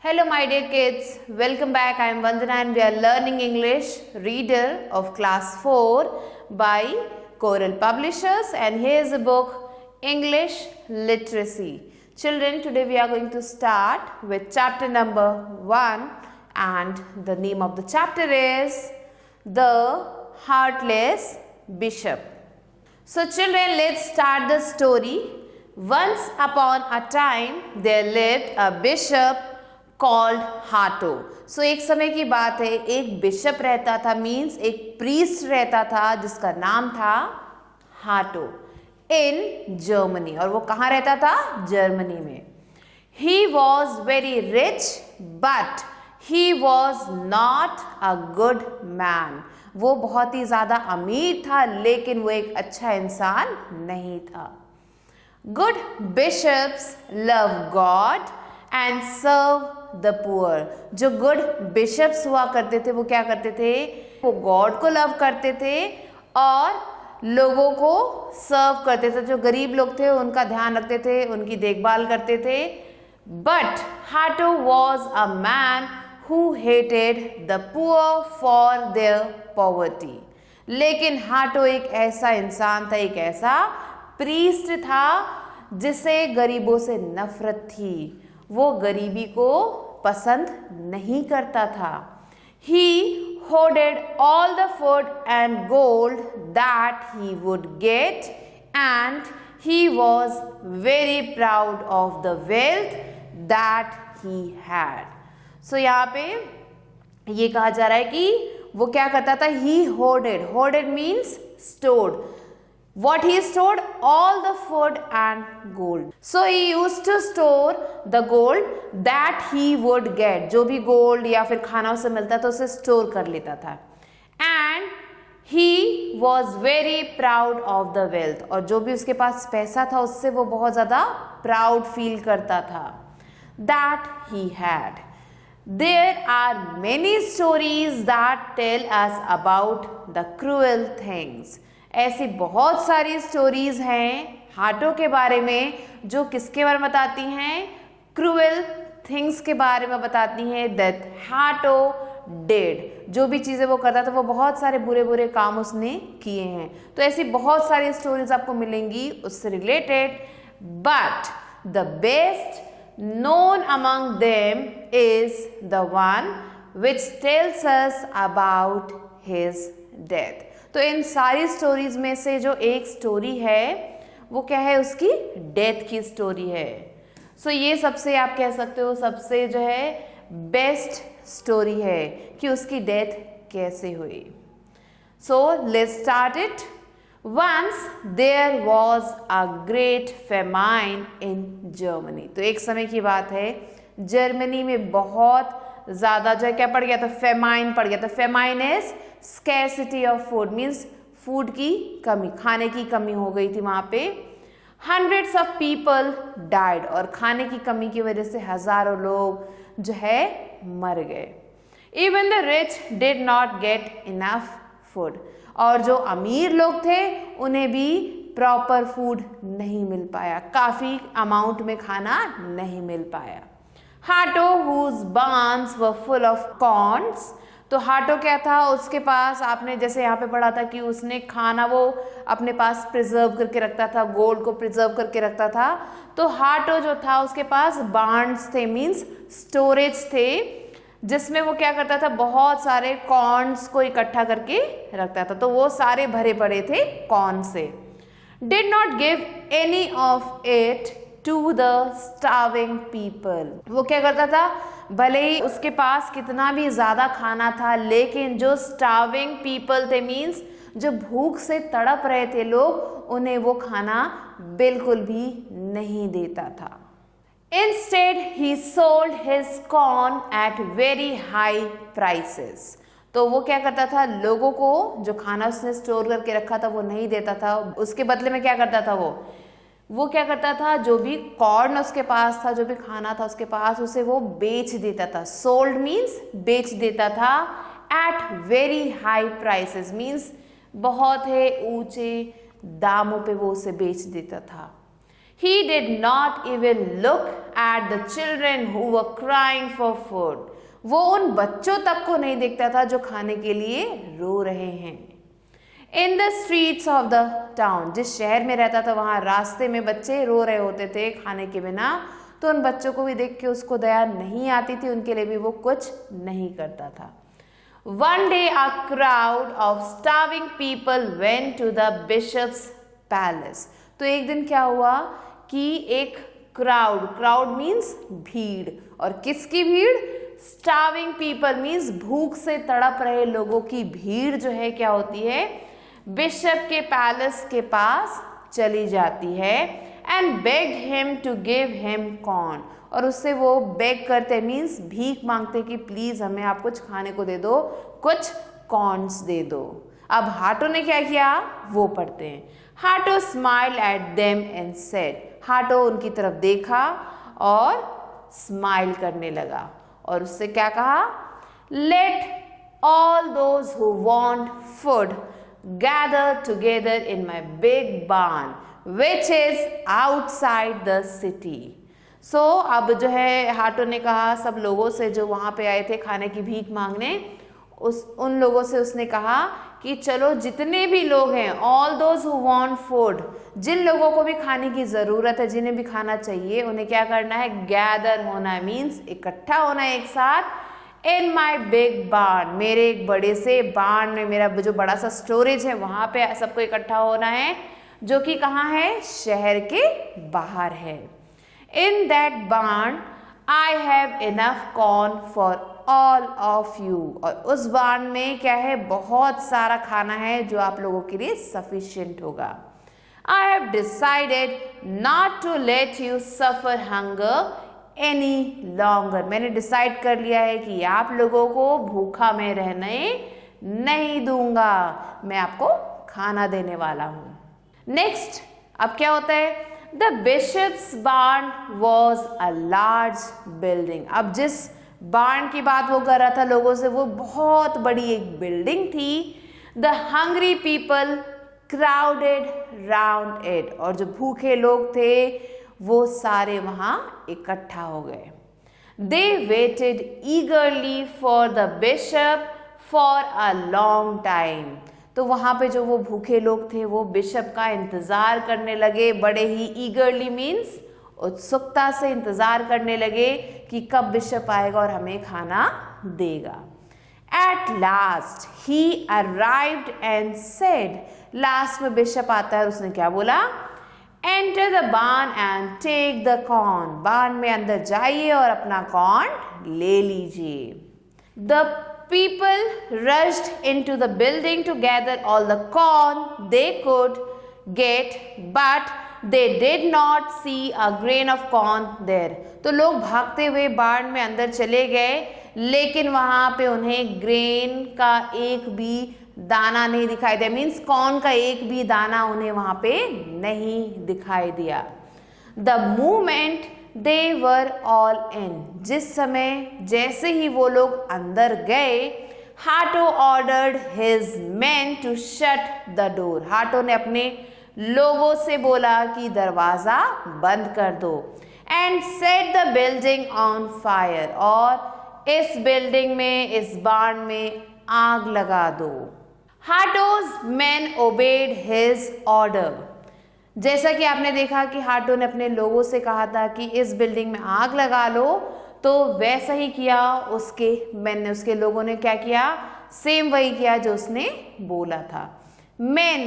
Hello my dear kids, welcome back. I am Vandana and we are learning English reader of class 4 by Coral Publishers, and here is the book English Literacy. Children, today we are going to start with chapter number 1 and the name of the chapter is The Heartless Bishop. So children, let's start the story. Once upon a time there lived a bishop called Hatto. So एक समय की बात है, एक bishop रहता था, means एक priest रहता था जिसका नाम था हाटो इन जर्मनी. और वो कहाँ रहता था? जर्मनी में. He was very rich but he was not a good man. वो बहुत ही ज्यादा अमीर था लेकिन वो एक अच्छा इंसान नहीं था. Good bishops love God and serve the poor. जो गुड बिशप्स हुआ करते थे वो क्या करते थे? वो गॉड को लव करते थे और लोगों को सर्व करते थे. जो गरीब लोग थे उनका ध्यान रखते थे, उनकी देखभाल करते थे. But Hatto was a man who hated the poor for their poverty. लेकिन हाटो एक ऐसा इंसान था, एक ऐसा प्रीस्ट था जिसे गरीबों से नफरत थी. वो गरीबी को पसंद नहीं करता था. He hoarded all the food and gold that he would get and he was very proud of the wealth that he had. So यहाँ पे ये कहा जा रहा है कि वो क्या करता था? He hoarded. Hoarded means stored. What he stored? All the food and gold. So he used to store the gold that he would get. जो भी gold या फिर खाना उसे मिलता था उसे store कर लेता था. And he was very proud of the wealth. और जो भी उसके पास पैसा था उससे वो बहुत ज़्यादा proud feel करता था that he had. There are many stories that tell us about the cruel things. ऐसी बहुत सारी स्टोरीज हैं हाटो के बारे में जो किसके बारे में बताती हैं? क्रूएल थिंग्स के बारे में बताती हैं. That Hatto did. जो भी चीज़ें वो करता था वो बहुत सारे बुरे बुरे काम उसने किए हैं. तो ऐसी बहुत सारी स्टोरीज आपको मिलेंगी उससे related. But the best known among them is the one which tells us about his death. तो इन सारी स्टोरीज में से जो एक स्टोरी है वो क्या है? उसकी डेथ की स्टोरी है. सो ये सबसे आप कह सकते हो सबसे जो है बेस्ट स्टोरी है कि उसकी डेथ कैसे हुई. So let's start it. Once there was a great famine in Germany. तो एक समय की बात है, जर्मनी में बहुत ज़्यादा जो है क्या पड़ गया था? फेमाइन पड़ गया था. Famine is scarcity of food, means food की कमी, खाने की कमी हो गई थी वहाँ पे. Hundreds of people died. और खाने की कमी की वजह से हजारों लोग जो है मर गए. Even the rich did not get enough food. और जो अमीर लोग थे उन्हें भी प्रॉपर फूड नहीं मिल पाया, काफ़ी अमाउंट में खाना नहीं मिल पाया. हाटो whose barns were full of corns. तो हाटो क्या था? उसके पास आपने जैसे यहाँ पे पढ़ा था कि उसने खाना वो अपने पास प्रिजर्व करके रखता था, गोल्ड को प्रिजर्व करके रखता था. तो हाटो जो था उसके पास बार्न्स थे, मीन्स स्टोरेज थे, जिसमें वो क्या करता था? बहुत सारे कॉर्न्स को इकट्ठा करके रखता था. तो वो सारे भरे पड़े थे कॉर्न से. Did not give any of it to the starving people. वो क्या करता था? भले ही उसके पास कितना भी ज़्यादा खाना था लेकिन जो स्टार्विंग पीपल थे, मीन्स जो भूख से तड़प रहे थे लोग, उन्हें वो खाना बिल्कुल भी नहीं देता था. Instead he sold his corn at very high prices. तो वो क्या करता था? लोगों को जो खाना उसने स्टोर करके रखा था वो नहीं देता था. उसके बदले में क्या करता था? वो क्या करता था? जो भी कॉर्न उसके पास था, जो भी खाना था उसके पास, उसे वो बेच देता था. सोल्ड मीन्स बेच देता था. At very high prices means बहुत है ऊंचे दामों पे वो उसे बेच देता था. He did not even look at the children who were crying for food. वो उन बच्चों तक को नहीं देखता था जो खाने के लिए रो रहे हैं. In the streets of the town, जिस शहर में रहता था वहाँ रास्ते में बच्चे रो रहे होते थे खाने के बिना, तो उन बच्चों को भी देख के उसको दया नहीं आती थी, उनके लिए भी वो कुछ नहीं करता था. One day a crowd of starving people went to the bishop's palace. तो एक दिन क्या हुआ कि एक क्राउड मीन्स भीड़, और किसकी भीड़? स्टार्विंग पीपल मीन्स भूख से तड़प रहे लोगों की भीड़ जो है क्या होती है, बिशप के पैलेस के पास चली जाती है. And beg him to give him corn, और उससे वो बेग करते मीन्स भीख मांगते कि प्लीज हमें आप कुछ खाने को दे दो, कुछ कॉर्न्स दे दो. अब हाटो ने क्या किया वो पढ़ते हैं. Hatto smile at them and said, Hatto उनकी तरफ देखा और स्माइल करने लगा और उससे क्या कहा, let all those who want food gather together in my big barn which is outside the city. So अब जो है हाटो ने कहा सब लोगों से जो वहाँ पे आए थे खाने की भीख मांगने, उन लोगों से उसने कहा कि चलो जितने भी लोग हैं, all those who want food, जिन लोगों को भी खाने की ज़रूरत है, जिन्हें भी खाना चाहिए, उन्हें क्या करना है, गैदर होना है मीन्स इकट्ठा होना है एक साथ. इन माई बिग बार्न, मेरे एक बड़े से बार्न में, मेरा जो बड़ा सा स्टोरेज है वहाँ पे सबको इकट्ठा होना है, जो कि कहाँ है, शहर के बाहर है. In that barn I have enough corn for all of you, और उस बार्न में क्या है, बहुत सारा खाना है जो आप लोगों के लिए सफिशिएंट होगा. I have decided not to let you suffer hunger any longer, मैंने डिसाइड कर लिया है कि आप लोगों को भूखा में रहने नहीं दूंगा, मैं आपको खाना देने वाला हूँ. नेक्स्ट अब क्या होता है, the bishop's barn was a large building. अब जिस बार्न की बात वो कर रहा था लोगों से, वो बहुत बड़ी एक बिल्डिंग थी. The hungry people crowded round it, और जो भूखे लोग थे वो सारे वहां इकट्ठा हो गए. They waited ईगरली for the bishop for a long time, तो वहाँ पे जो वो भूखे लोग थे वो बिशप का इंतज़ार करने लगे, बड़े ही ईगरली मीन्स उत्सुकता से इंतज़ार करने लगे कि कब बिशप आएगा और हमें खाना देगा. At last he arrived and said, last में बिशप आता है और उसने क्या बोला, enter the barn and take the corn, barn में अंदर जाइए और अपना कॉर्न ले लीजिए. The people rushed into the building to gather all the corn they could get, but they did not see a grain of corn there. तो लोग भागते हुए बार्न में अंदर चले गए, लेकिन वहाँ पे उन्हें ग्रेन का एक भी दाना नहीं दिखाई दिया, मीन्स कॉर्न का एक भी दाना उन्हें वहाँ पे नहीं दिखाई दिया. The moment they were all in, जिस समय जैसे ही वो लोग अंदर गए, हाटो ordered his men to shut the door. हाटो ने अपने लोगों से बोला कि दरवाजा बंद कर दो. And set the building on fire, और इस बिल्डिंग में, इस बार्न में आग लगा दो. हाटो's men obeyed his order. जैसा कि आपने देखा कि हाटो ने अपने लोगों से कहा था कि इस बिल्डिंग में आग लगा लो, तो वैसा ही किया उसके मैन ने, उसके लोगों ने क्या किया, सेम वही किया जो उसने बोला था. Main,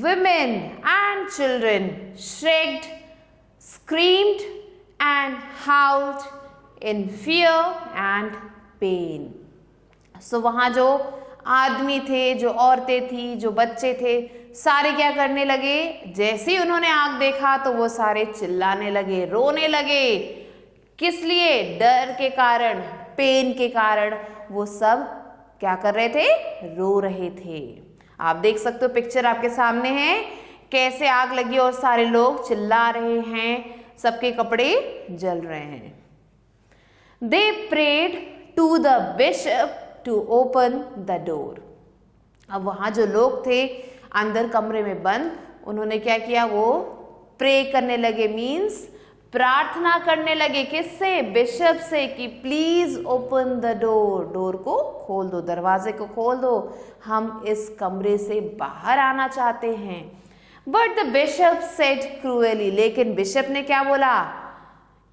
women and children shrieked, screamed and howled in fear and pain. So वहाँ जो आदमी थे, जो औरतें थी, जो बच्चे थे, सारे क्या करने लगे, जैसे ही उन्होंने आग देखा तो वो सारे चिल्लाने लगे, रोने लगे. किस लिए, डर के कारण, पेन के कारण वो सब क्या कर रहे थे, रो रहे थे. आप देख सकते हो पिक्चर आपके सामने है, कैसे आग लगी और सारे लोग चिल्ला रहे हैं, सबके कपड़े जल रहे हैं. They prayed to the bishop to open the door. अब वहाँ जो लोग थे अंदर कमरे में बंद, उन्होंने क्या किया, वो प्रे करने लगे मीन्स प्रार्थना करने लगे, किससे? बिशप से, कि please open the door, door को खोल दो, दरवाजे को खोल दो, हम इस कमरे से बाहर आना चाहते हैं। But the bishop said cruelly, लेकिन बिशप ने क्या बोला?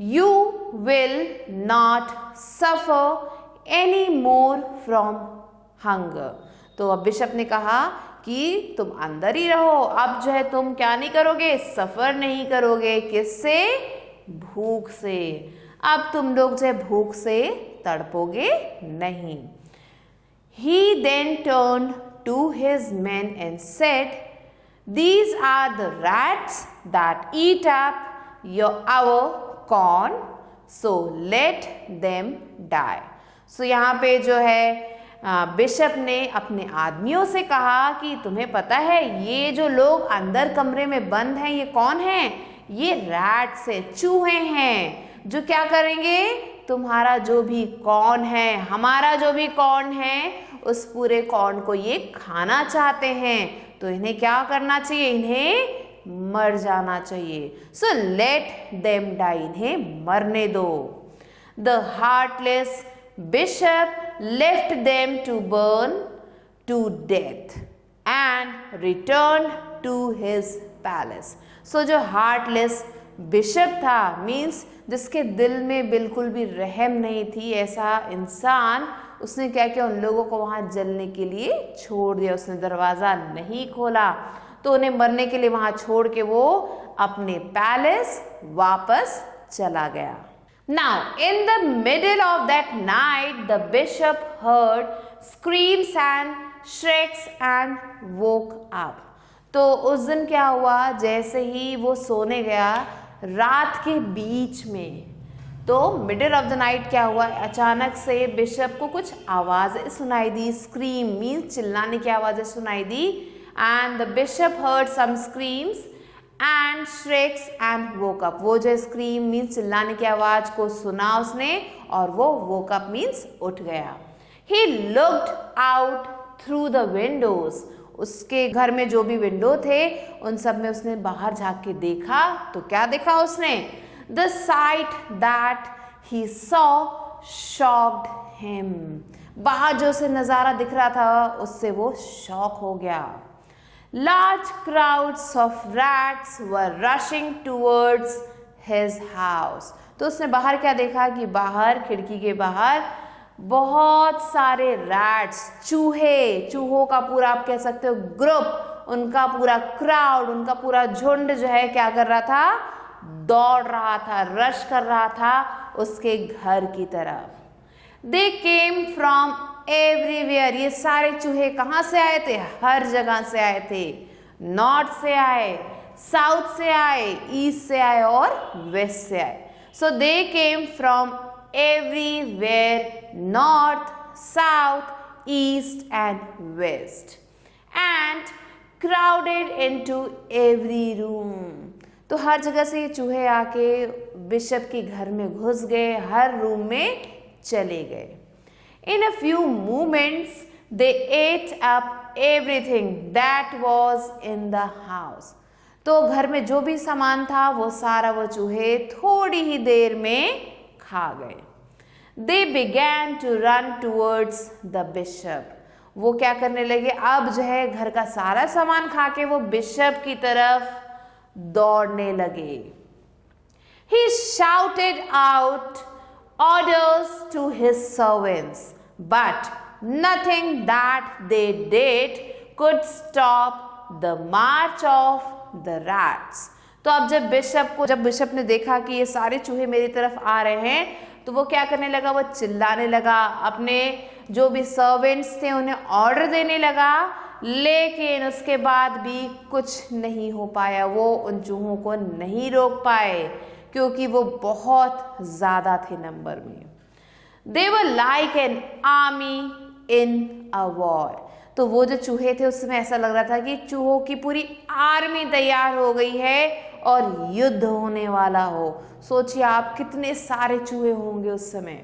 You will not suffer any more from hunger. तो अब बिशप ने कहा कि तुम अंदर ही रहो, अब जो है तुम क्या नहीं करोगे? सफर नहीं करोगे, किससे? भूख से। अब तुम लोग जो है भूख से तड़पोगे नहीं। He then turned to his men and said, these are the rats that eat up our corn, so let them die. So यहाँ पे जो है बिशप ने अपने आदमियों से कहा कि तुम्हें पता है ये जो लोग अंदर कमरे में बंद हैं ये कौन हैं? ये रैट्स हैं, चूहे हैं, जो क्या करेंगे? तुम्हारा जो भी कॉर्न है, हमारा जो भी कॉर्न है, उस पूरे कॉर्न को ये खाना चाहते हैं। तो इन्हें क्या करना चाहिए? इन्हें मर जाना चाहिए। सो लेट देम डाई, इन्हें मरने दो। The heartless bishop left them to burn to death and returned to his palace. So जो heartless बिशप था मीन्स जिसके दिल में बिल्कुल भी रहम नहीं थी, ऐसा इंसान, उसने क्या किया? उन लोगों को वहाँ जलने के लिए छोड़ दिया, उसने दरवाज़ा नहीं खोला, तो उन्हें मरने के लिए वहाँ छोड़ के वो अपने पैलेस वापस चला गया। Now, in the middle of that night, the bishop heard screams and shrieks and woke up. तो उस दिन क्या हुआ? जैसे ही वो सोने गया रात के बीच में, तो मिडिल ऑफ द नाइट क्या हुआ? अचानक से बिशप को कुछ आवाज़ें सुनाई दी। स्क्रीम मीन्स चिल्लाने की आवाज़ें सुनाई दी। And the bishop heard some screams and shrieks and woke up. वो जो स्क्रीम मीन्स चिल्लाने की आवाज को सुना उसने और वो वोक अप मीन्स उठ गया। He looked out through the Windows, उसके घर में जो भी विंडो थे उन सब में उसने बाहर झांक के देखा, तो क्या देखा उसने? The site that he saw shocked him. बाहर जो उसे नजारा दिख रहा था उससे वो शॉक हो गया। Large crowds of rats were rushing towards his house. तो उसने बाहर क्या देखा कि बाहर खिड़की के बाहर बहुत सारे रैट्स, चूहे, चूहों का पूरा आप कह सकते हो ग्रुप, उनका पूरा क्राउड, उनका पूरा झुंड जो है क्या कर रहा था? दौड़ रहा था, रश कर रहा था उसके घर की तरफ। They came from एवरीवेयर, ये सारे चूहे कहाँ से आए थे? हर जगह से आए थे। नॉर्थ से आए, साउथ से आए, ईस्ट से आए और वेस्ट से आए। So they came from everywhere, north, south, east and west, and crowded into every room. तो हर जगह से ये चूहे आके बिशप के घर में घुस गए, हर रूम में चले गए। In a few moments, they ate up everything that was in the house. तो घर में जो भी सामान था वो सारा वो चूहे थोड़ी ही देर में खा गए। They began to run towards the bishop. वो क्या करने लगे? अब जो है घर का सारा सामान खा के वो बिशप की तरफ दौड़ने लगे। He shouted out orders to his servants, but nothing that they did could stop the march of the rats. तो अब जब बिशप ने देखा कि ये सारे चूहे मेरी तरफ आ रहे हैं, तो वो क्या करने लगा? वो चिल्लाने लगा, अपने जो भी सर्वेंट्स थे उन्हें ऑर्डर देने लगा, लेकिन उसके बाद भी कुछ नहीं हो पाया। वो उन चूहों को नहीं रोक पाए क्योंकि वो बहुत ज़्यादा थे नंबर में। They were like an army in a war. तो वो जो चूहे थे उसमें ऐसा लग रहा था कि चूहों की पूरी आर्मी तैयार हो गई है और युद्ध होने वाला हो। सोचिए आप कितने सारे चूहे होंगे उस समय।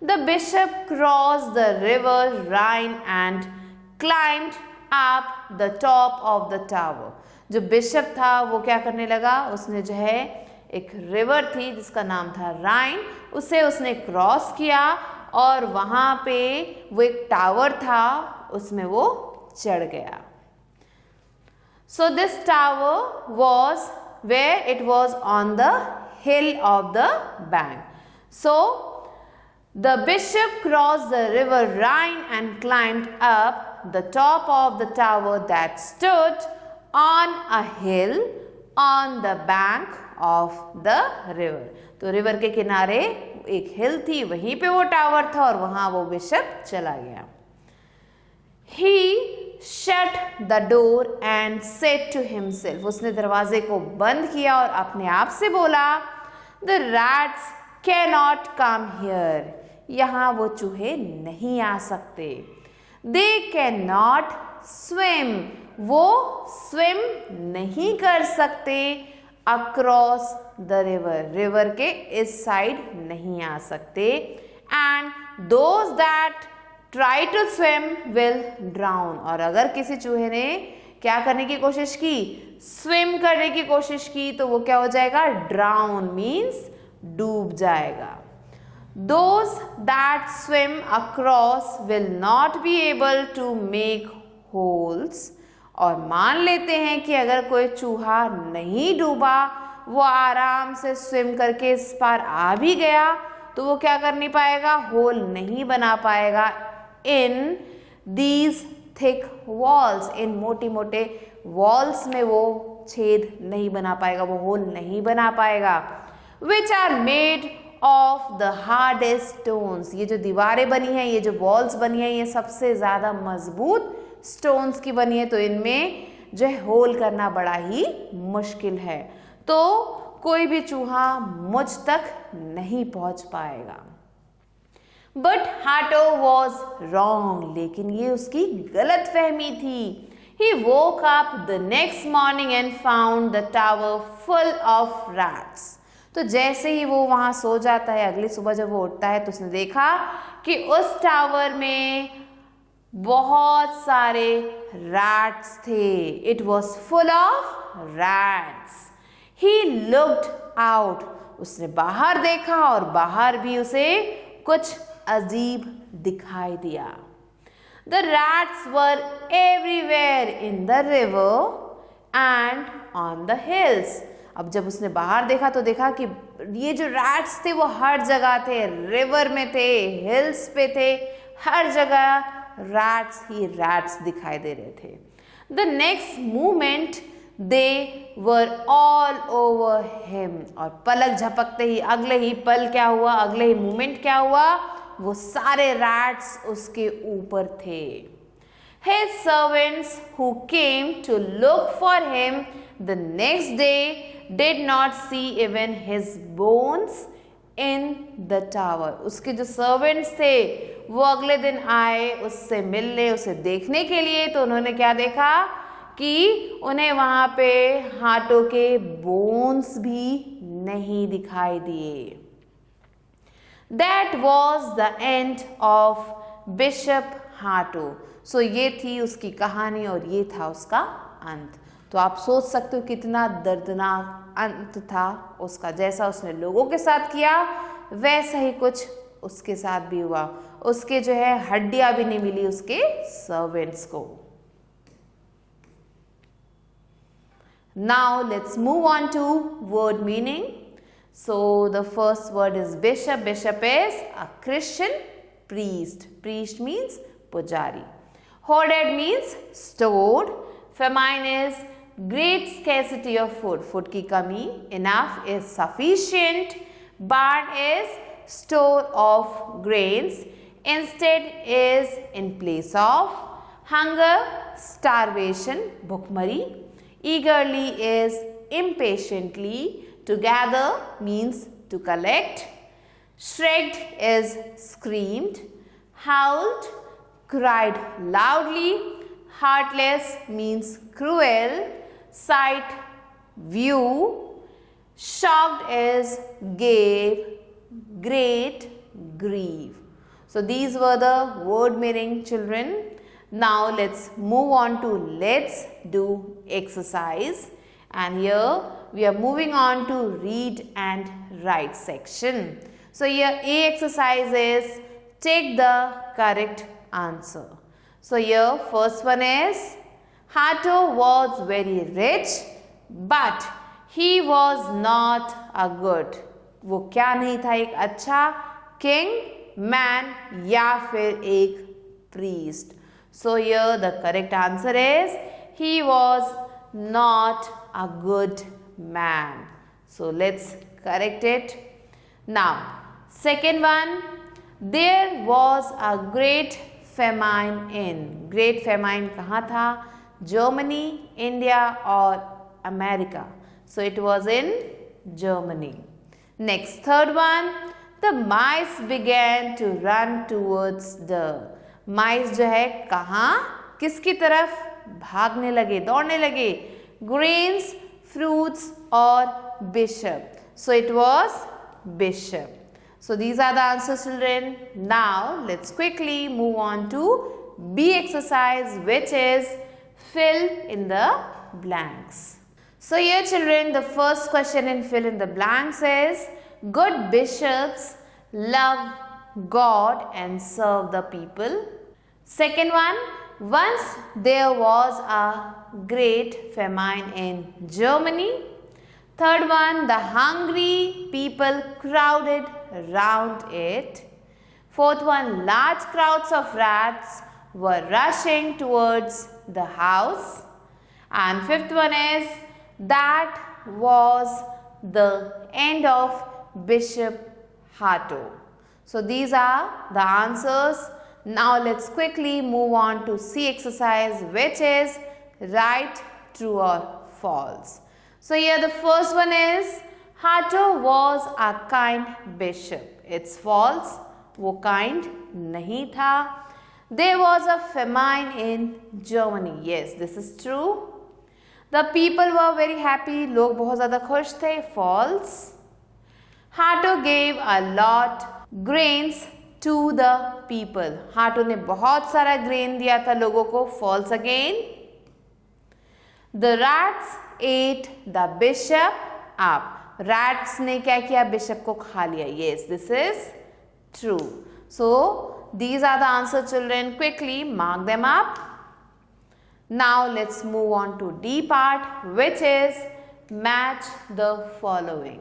The bishop crossed the river Rhine and climbed up the top of the tower. जो बिशप था वो क्या करने लगा, उसने जो है एक रिवर थी जिसका नाम था राइन, उसे उसने क्रॉस किया और वहाँ पे वो एक टावर था उसमें वो चढ़ गया. So this tower was where it was on the hill of the bank. So the bishop crossed the river Rhine and climbed up the top of the tower that stood on a hill on the bank of the river. तो river के किनारे एक हिल थी, वहीं पे वो tower था और वहां वो बिशप चला गया. He shut the door and said to himself, उसने दरवाजे को बंद किया और अपने आप से बोला, The rats cannot come here. यहाँ वो चूहे नहीं आ सकते. They cannot swim. वो swim नहीं कर सकते across the river. रिवर के इस साइड नहीं आ सकते. And those that try to swim will drown. और अगर किसी चूहे ने क्या करने की कोशिश की, स्विम करने की कोशिश की, तो वो क्या हो जाएगा, drown means डूब जाएगा. Those that swim across will not be able to make holes. और मान लेते हैं कि अगर कोई चूहा नहीं डूबा, वो आराम से स्विम करके इस पार आ भी गया, तो वो क्या कर नहीं पाएगा, होल नहीं बना पाएगा इन दीज थिक वॉल्स. इन मोटे मोटे वॉल्स में वो छेद नहीं बना पाएगा, वो होल नहीं बना पाएगा. Which are made of the hardest stones. ये जो दीवारें बनी हैं, ये जो वॉल्स बनी हैं, ये सबसे ज़्यादा मजबूत स्टोन्स की बनी है, तो इनमें जो है होल करना बड़ा ही मुश्किल है. तो कोई भी चूहा मुझ तक नहीं पहुंच पाएगा. But Hatto was wrong. लेकिन ये उसकी गलत फहमी थी. He woke up the next morning and found the tower full of rats. तो जैसे ही वो वहाँ सो जाता है, अगली सुबह जब वो उठता है तो उसने देखा कि उस टावर में बहुत सारे रैट्स थे. It was full of rats. He looked out. उसने बाहर देखा और बाहर भी उसे कुछ अजीब दिखाई दिया. The rats were everywhere in the river and on the hills. अब जब उसने बाहर देखा तो देखा कि ये जो रैट्स थे वो हर जगह थे, रिवर में थे, हिल्स पे थे, हर जगह रैट्स ही रैट्स दिखाई दे रहे थे. The next moment they were all over him. और पलक झपकते ही, अगले ही पल क्या हुआ, अगले ही मोमेंट क्या हुआ, वो सारे रैट्स उसके ऊपर थे. His servants who came to look for him the next day did not see even his bones in the tower. उसके जो सर्वेंट्स थे वो अगले दिन आए उससे मिलने, उसे देखने के लिए. तो उन्होंने क्या देखा कि उन्हें वहाँ पे हाथों के बोन्स भी नहीं दिखाई दिए. That was the end of Bishop Hato. So ये थी उसकी कहानी और ये था उसका अंत. तो आप सोच सकते हो कितना दर्दनाक अंत था उसका. जैसा उसने लोगों के साथ किया वैसा ही कुछ उसके साथ भी हुआ. उसके जो है हड्डियां भी नहीं मिली उसके सर्वेंट्स को. Now let's move on to word meaning. So the first word is bishop. Bishop is a Christian priest. Priest means pujari. Hoarded means stored. Famine is great scarcity of food. Food की कमी. Enough is sufficient. Barn is store of grains. Instead is in place of. Hunger, starvation, भुखमरी. Eagerly is impatiently. To gather means to collect. Shrieked is screamed. Howled, cried loudly. Heartless means cruel. Sight, view. Shocked is gave. Great, grieve. So these were the word meaning, children. Now let's move on to let's do exercise. And here we are moving on to read and write section. So here A exercise is take the correct answer. So here first one is Hato was very rich but he was not a good. वो क्या नहीं था, एक अच्छा king, man या फिर एक priest. So here the correct answer is he was not a good man. So let's correct it. Now second one, there was a great famine in. Great famine कहाँ था? Germany, India or America? So it was in Germany. Next third one, the mice began to run towards the. Mice जो है कहाँ किसकी तरफ भागने लगे, दौड़ने लगे? Grains, fruits or bishop? So it was bishop. So these are the answers, children. Now let's quickly move on to B exercise, which is fill in the blanks. So here, children, the first question in fill in the blanks is good bishops love God and serve the people. Second one, once there was a great famine in Germany. Third one, the hungry people crowded around it. Fourth one, large crowds of rats were rushing towards the house. And fifth one is, that was the end of Bishop Hato. So these are the answers. Now let's quickly move on to C exercise, which is write true or false. So here the first one is Hato was a kind bishop. It's false. वो kind नहीं था. There was a famine in Germany. Yes, this is true. The people were very happy. लोग बहुत ज़्यादा खुश थे. False. Hato gave a lot grains to the people. Hato ने बहुत सारा grain दिया था लोगों को. False again. The rats ate the bishop up. Rats ने क्या किया? Bishop को खा लिया. Yes, this is true. So these are the answers, children. Quickly mark them up. Now let's move on to D part, which is match the following.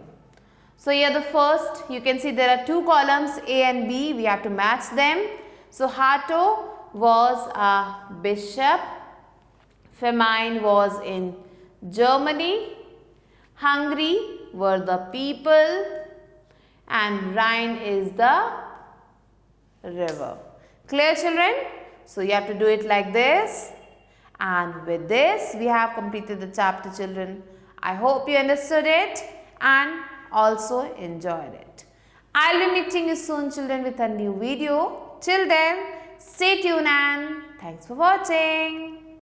So here the first, you can see there are two columns A and B. We have to match them. So Hato was a bishop. Famine was in Germany. Hungry were the people. And Rhine is the river. Clear, children? So you have to do it like this. And with this, we have completed the chapter, children. I hope you understood it and also enjoyed it. I'll be meeting you soon, children, with a new video. Till then, stay tuned and thanks for watching.